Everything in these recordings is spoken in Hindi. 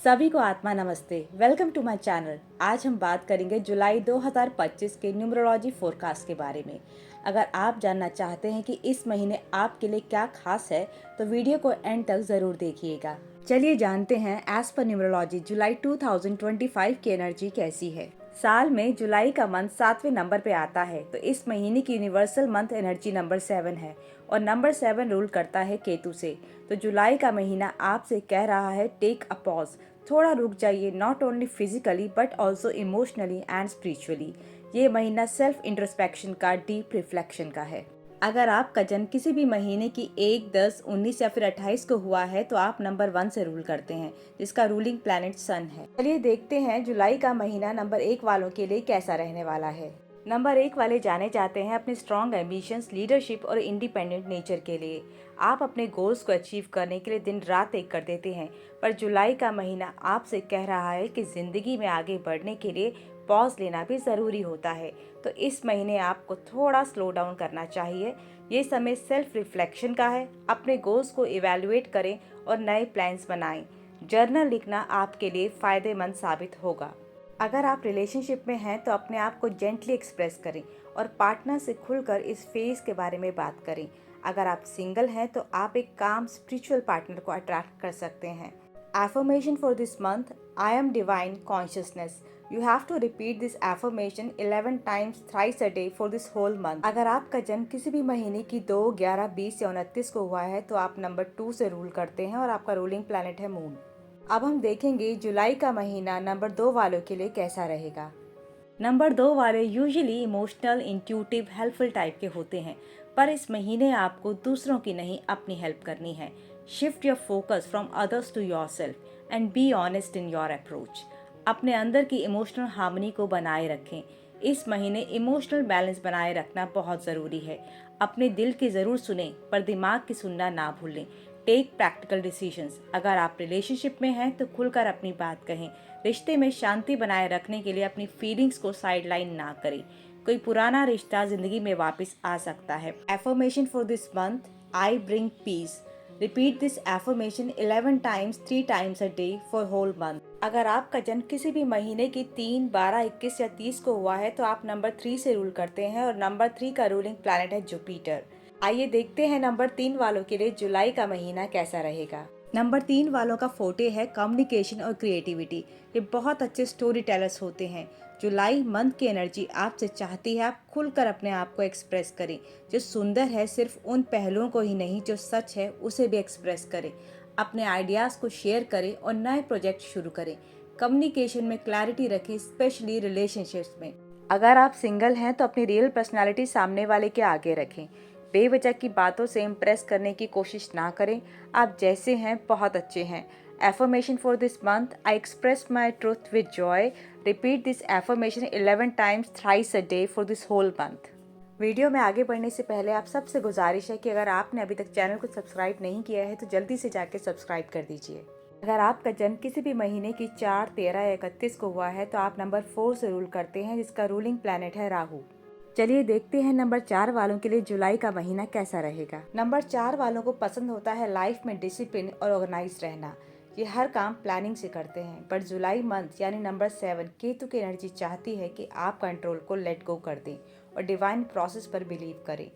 सभी को आत्मा नमस्ते। Welcome to my channel. आज हम बात करेंगे जुलाई 2025 के न्यूमरोलॉजी फोरकास्ट के बारे में। अगर आप जानना चाहते हैं कि इस महीने आपके लिए क्या खास है तो वीडियो को एंड तक जरूर देखिएगा। चलिए जानते हैं एज पर न्यूमरोलॉजी जुलाई 2025 की एनर्जी कैसी है। साल में जुलाई का मंथ 7वें नंबर पे आता है तो इस महीने की यूनिवर्सल मंथ एनर्जी नंबर 7 है और नंबर 7 रूल करता है केतु से। तो जुलाई का महीना आपसे कह रहा है टेक अ पॉज, थोड़ा रुक जाइए, not only physically but also emotionally and spiritually. ये महीना सेल्फ इंट्रोस्पेक्शन का, डीप रिफ्लेक्शन का है। अगर आपका जन्म किसी भी महीने की 1, 10, 19 या फिर 28 को हुआ है तो आप नंबर 1 से रूल करते हैं, जिसका रूलिंग प्लैनेट सन है। चलिए देखते हैं जुलाई का महीना नंबर 1 वालों के लिए कैसा रहने वाला है। नंबर 1 वाले जाने जाते हैं अपने स्ट्रॉन्ग एम्बिशंस, लीडरशिप और इंडिपेंडेंट नेचर के लिए। आप अपने गोल्स को अचीव करने के लिए दिन रात एक कर देते हैं, पर जुलाई का महीना आपसे कह रहा है कि ज़िंदगी में आगे बढ़ने के लिए पॉज लेना भी ज़रूरी होता है। तो इस महीने आपको थोड़ा स्लो डाउन करना चाहिए। ये समय सेल्फ रिफ्लेक्शन का है। अपने गोल्स को इवैल्यूएट करें और नए प्लान्स बनाएं। जर्नल लिखना आपके लिए फ़ायदेमंद साबित होगा। अगर आप रिलेशनशिप में हैं तो अपने आप को जेंटली एक्सप्रेस करें और पार्टनर से खुलकर इस फेज के बारे में बात करें। अगर आप सिंगल हैं तो आप एक काम स्पिरिचुअल पार्टनर को अट्रैक्ट कर सकते हैं। Affirmation for this month: I am divine consciousness. You have to repeat this affirmation 11 times thrice a day for this whole month. अगर आपका जन्म किसी भी महीने की 2, 11, 20 या 29 को हुआ है तो आप नंबर 2 से रूल करते हैं और आपका रूलिंग प्लैनेट है मून। अब हम देखेंगे जुलाई का महीना नंबर 2 वालों के लिए कैसा रहेगा। नंबर 2 वाले usually emotional, intuitive, helpful type के होते हैं, पर इस महीने आपको दूसरों की नहीं अपनी हेल्प करनी है। Shift your focus from others to yourself and be honest in your approach. अपने अंदर की इमोशनल हार्मनी को बनाए रखें। इस महीने इमोशनल बैलेंस बनाए रखना बहुत ज़रूरी है। अपने दिल की ज़रूर सुने पर दिमाग की सुनना ना भूलें। Take practical decisions. अगर आप रिलेशनशिप में हैं तो खुलकर अपनी बात कहें। रिश्ते में शांति बनाए रखने के लिए अपनी फीलिंग्स को साइडलाइन ना करें। कोई पुराना रिश्ता जिंदगी में वापस आ सकता है। Affirmation for this month: I bring peace. Repeat this affirmation 11 times 3 times a day for whole month. अगर आपका जन्म किसी भी महीने की 3, 12, 21 या 30 को हुआ है तो आप नंबर 3 से रूल करते हैं और नंबर 3 का रूलिंग प्लैनेट है जुपिटर। आइए देखते हैं नंबर 3 वालों के लिए जुलाई का महीना कैसा रहेगा। नंबर 3 वालों का फोटे है कम्युनिकेशन और क्रिएटिविटी। ये बहुत अच्छे स्टोरी टेलर्स होते हैं। जुलाई मंथ की एनर्जी आपसे चाहती है आप खुलकर अपने आप को एक्सप्रेस करें। जो सुंदर है सिर्फ उन पहलुओं को ही नहीं, जो सच है उसे भी एक्सप्रेस करें। अपने आइडियाज़ को शेयर करें और नए प्रोजेक्ट शुरू करें। कम्युनिकेशन में क्लैरिटी रखें, स्पेशली रिलेशनशिप्स में। अगर आप सिंगल हैं तो अपनी रियल पर्सनालिटी सामने वाले के आगे रखें। बेवजह की बातों से इम्प्रेस करने की कोशिश ना करें। आप जैसे हैं बहुत अच्छे हैं। Affirmation for this month: I express my truth with joy. Repeat this affirmation 11 times thrice a day for this whole month. Video में आगे बढ़ने से पहले आप सबसे गुजारिश है कि अगर आपने अभी तक चैनल को सब्सक्राइब नहीं किया है तो जल्दी से जाके सब्सक्राइब कर दीजिए। अगर आपका जन्म किसी भी महीने की 4, 13 या 31 को हुआ है तो आप नंबर 4 से रूल करते हैं, जिसका रूलिंग प्लैनेट है राहु। चलिए देखते हैं नंबर 4 वालों के लिए जुलाई का महीना कैसा रहेगा। नंबर 4 वालों को पसंद होता है लाइफ में डिसिप्लिन और ऑर्गेनाइज रहना। ये हर काम प्लानिंग से करते हैं, पर जुलाई मंथ यानी नंबर 7 केतु की एनर्जी चाहती है कि आप कंट्रोल को लेट गो कर दें और डिवाइन प्रोसेस पर बिलीव करें।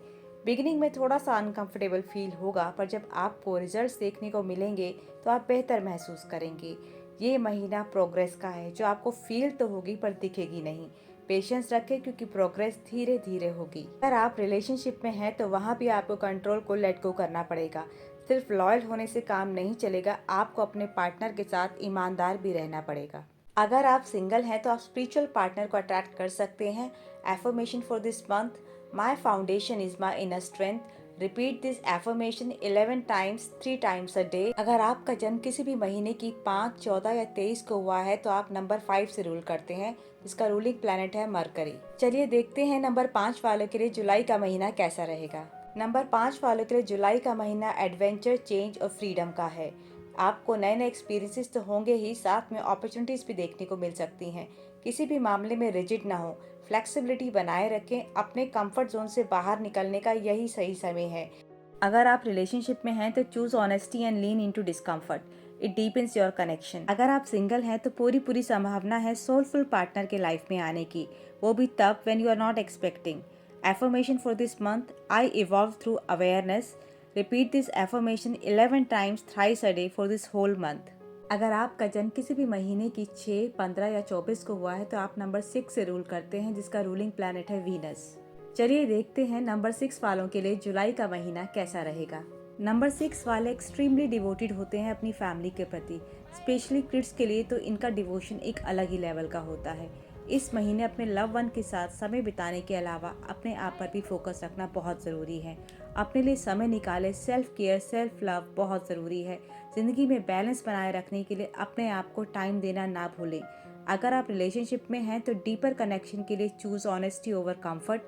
बिगिनिंग में थोड़ा सा अनकंफर्टेबल फील होगा, पर जब आपको रिजल्ट्स देखने को मिलेंगे तो आप बेहतर महसूस करेंगे। ये महीना प्रोग्रेस का है, जो आपको फील तो होगी पर दिखेगी नहीं। पेशेंस रखें क्योंकि प्रोग्रेस धीरे धीरे होगी। अगर आप रिलेशनशिप में हैं तो वहाँ भी आपको कंट्रोल को लेट गो करना पड़ेगा। सिर्फ लॉयल होने से काम नहीं चलेगा, आपको अपने पार्टनर के साथ ईमानदार भी रहना पड़ेगा। अगर आप सिंगल हैं तो आप स्पिरिचुअल पार्टनर को अट्रैक्ट कर सकते हैं। Affirmation for this month: my foundation is my inner strength. Repeat this affirmation 11 times 3 times a day. अगर आपका जन्म किसी भी महीने की 5, 14 या 23 को हुआ है तो आप नंबर 5 से रूल करते हैं, जिसका रूलिंग प्लैनेट है मरकरी। चलिए देखते हैं नंबर 5 वालों के लिए जुलाई का महीना कैसा रहेगा। नंबर 5 वालों के लिए जुलाई का महीना एडवेंचर, चेंज और फ्रीडम का है। आपको नए नए एक्सपीरियंसेस तो होंगे ही, साथ में अपॉर्चुनिटीज भी देखने को मिल सकती हैं। किसी भी मामले में रिजिड ना हो, फ्लेक्सिबिलिटी बनाए रखें। अपने कंफर्ट जोन से बाहर निकलने का यही सही समय है। अगर आप रिलेशनशिप में हैं तो choose honesty and lean into discomfort. It deepens your connection. अगर आप सिंगल हैं तो पूरी संभावना है सोलफुल पार्टनर के लाइफ में आने की, वो भी तब when you are not expecting. Affirmation for this month, I evolve through awareness. Repeat this affirmation 11 times thrice a day for this whole month. अगर आपका जन्म किसी भी महीने की 6, 15 या 24 को हुआ है तो आप नंबर 6 से रूल करते हैं, जिसका रूलिंग प्लैनेट है वीनस। चलिए देखते हैं नंबर 6 वालों के लिए जुलाई का महीना कैसा रहेगा। नंबर 6 वाले एक्सट्रीमली डिवोटेड होते हैं अपनी फैमिली के प्रति। स्पेशली किड्स के लिए तो इनका डिवोशन एक अलग ही लेवल का होता है। इस महीने अपने लव वन के साथ समय बिताने के अलावा अपने आप पर भी फोकस रखना बहुत ज़रूरी है। अपने लिए समय निकाले, सेल्फ केयर, सेल्फ लव बहुत ज़रूरी है। ज़िंदगी में बैलेंस बनाए रखने के लिए अपने आप को टाइम देना ना भूलें। अगर आप रिलेशनशिप में हैं तो डीपर कनेक्शन के लिए choose honesty over comfort.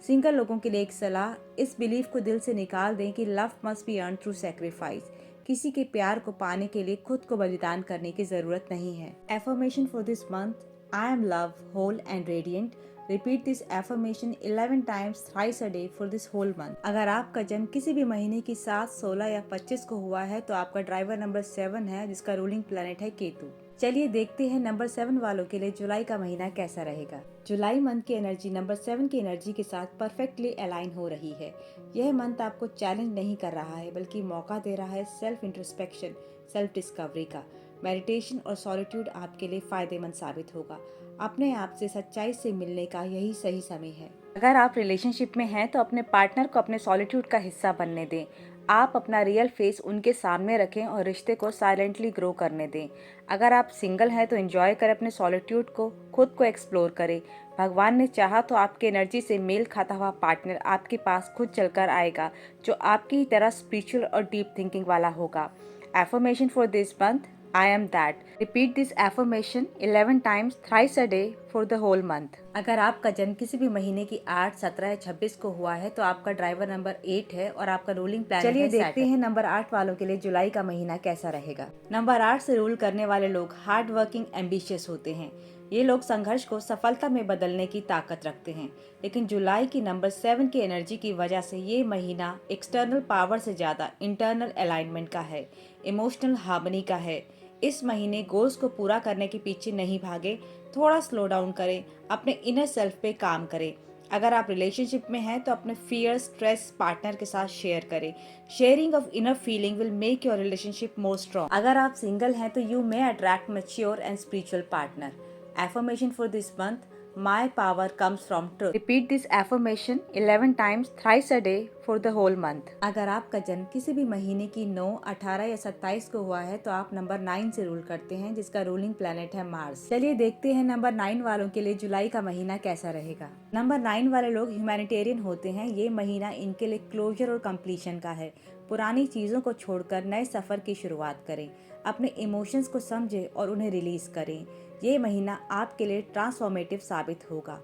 Single लोगों के लिए एक सलाह, इस बिलीफ को दिल से निकाल दें कि love must be earn through sacrifice. किसी के प्यार को पाने के लिए खुद को बलिदान करने की ज़रूरत नहीं है। Affirmation for this month, I am love, whole and radiant. Repeat this affirmation 11 times thrice a day for this whole month. अगर आपका जन्म किसी भी महीने की 7, 16 या 25 को हुआ है तो आपका ड्राइवर नंबर 7 है, जिसका रूलिंग प्लैनेट है केतु। चलिए देखते हैं नंबर 7 वालों के लिए जुलाई का महीना कैसा रहेगा। जुलाई मंथ की एनर्जी नंबर 7 की एनर्जी के साथ परफेक्टली अलाइन हो रही है। यह मंथ आपको चैलेंज नहीं कर रहा है, बल्कि मौका दे रहा है सेल्फ इंट्रोस्पेक्शन, सेल्फ डिस्कवरी का। मेडिटेशन और सॉलिट्यूड आपके लिए फायदेमंद साबित होगा। अपने आप से सच्चाई से मिलने का यही सही समय है। अगर आप रिलेशनशिप में हैं तो अपने पार्टनर को अपने सॉलिट्यूड का हिस्सा बनने दें। आप अपना रियल फेस उनके सामने रखें और रिश्ते को साइलेंटली ग्रो करने दें। अगर आप सिंगल हैं तो एंजॉय करें अपने सॉलिट्यूड को, खुद को एक्सप्लोर करें। भगवान ने चाहा तो आपकी एनर्जी से मेल खाता हुआ पार्टनर आपके पास खुद चलकर आएगा, जो आपकी ही तरह स्पिरिचुअल और डीप थिंकिंग वाला होगा। Affirmation for this month, I am that. Repeat this affirmation 11 times thrice a day for the whole month. अगर आपका जन्म किसी भी महीने की 8, 17 या 26 को हुआ है तो आपका ड्राइवर नंबर 8 है और आपका रूलिंग प्लैनेट है। चलिए देखते हैं नंबर 8 वालों के लिए जुलाई का महीना कैसा रहेगा। नंबर 8 से रूल करने वाले लोग हार्ड वर्किंग, एम्बिशियस होते हैं। ये लोग संघर्ष को सफलता में बदलने की ताकत रखते हैं, लेकिन जुलाई की नंबर 7 की एनर्जी की वजह से ये महीना एक्सटर्नल पावर से ज़्यादा इंटरनल अलाइनमेंट का है, इमोशनल हार्मनी का है। इस महीने गोल्स को पूरा करने के पीछे नहीं भागे, थोड़ा स्लो डाउन करें, अपने इनर सेल्फ पे काम करें। अगर आप रिलेशनशिप में हैं तो अपने फियर, स्ट्रेस पार्टनर के साथ शेयर करें। Sharing of inner feeling will make your relationship more strong. अगर आप सिंगल हैं तो you may attract mature and spiritual partner. Affirmation for this month, My power comes from truth. Repeat this affirmation 11 times thrice a day for the whole month. अगर आपका जन्म किसी भी महीने की 9, 18 या 27 को हुआ है तो आप नंबर 9 से रूल करते हैं, जिसका रूलिंग प्लैनेट है मार्स। चलिए देखते हैं नंबर 9 वालों के लिए जुलाई का महीना कैसा रहेगा। नंबर 9 वाले लोग ह्यूमैनिटेरियन होते हैं। ये महीना इनके लिए क्लोजर और कंप्लीशन का है। पुरानी चीज़ों को छोड़कर नए सफ़र की शुरुआत करें। अपने इमोशंस को समझें और उन्हें रिलीज करें। ये महीना आपके लिए ट्रांसफॉर्मेटिव साबित होगा।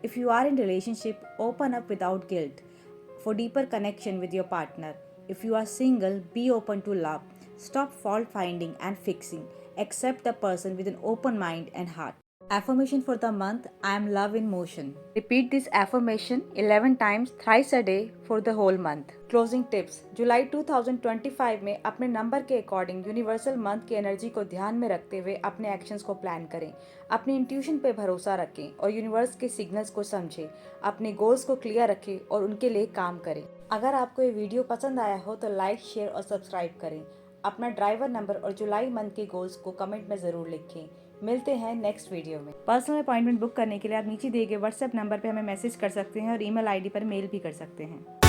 If you are in relationship, open up without guilt for deeper connection with your partner. If you are single, be open to love. Stop fault finding and fixing. Accept the person with an open mind and heart. Affirmation for the month, I am love in motion. Repeat this affirmation 11 times thrice a day for the whole month. Closing tips. जुलाई 2025 में अपने नंबर के अकॉर्डिंग यूनिवर्सल मंथ की एनर्जी को ध्यान में रखते हुए अपने एक्शंस को प्लान करें। अपनी इंट्यूशन पे भरोसा रखें और यूनिवर्स के सिग्नल्स को समझें। अपने गोल्स को क्लियर रखें और उनके लिए काम करें। अगर आपको ये वीडियो पसंद आया हो तो लाइक, शेयर और सब्सक्राइब करें। अपना ड्राइवर नंबर और जुलाई मंथ के गोल्स को कमेंट में ज़रूर लिखें। मिलते हैं नेक्स्ट वीडियो में। पर्सनल अपॉइंटमेंट बुक करने के लिए आप नीचे दिए गए व्हाट्सएप नंबर पर हमें मैसेज कर सकते हैं और ईमेल आईडी पर मेल भी कर सकते हैं।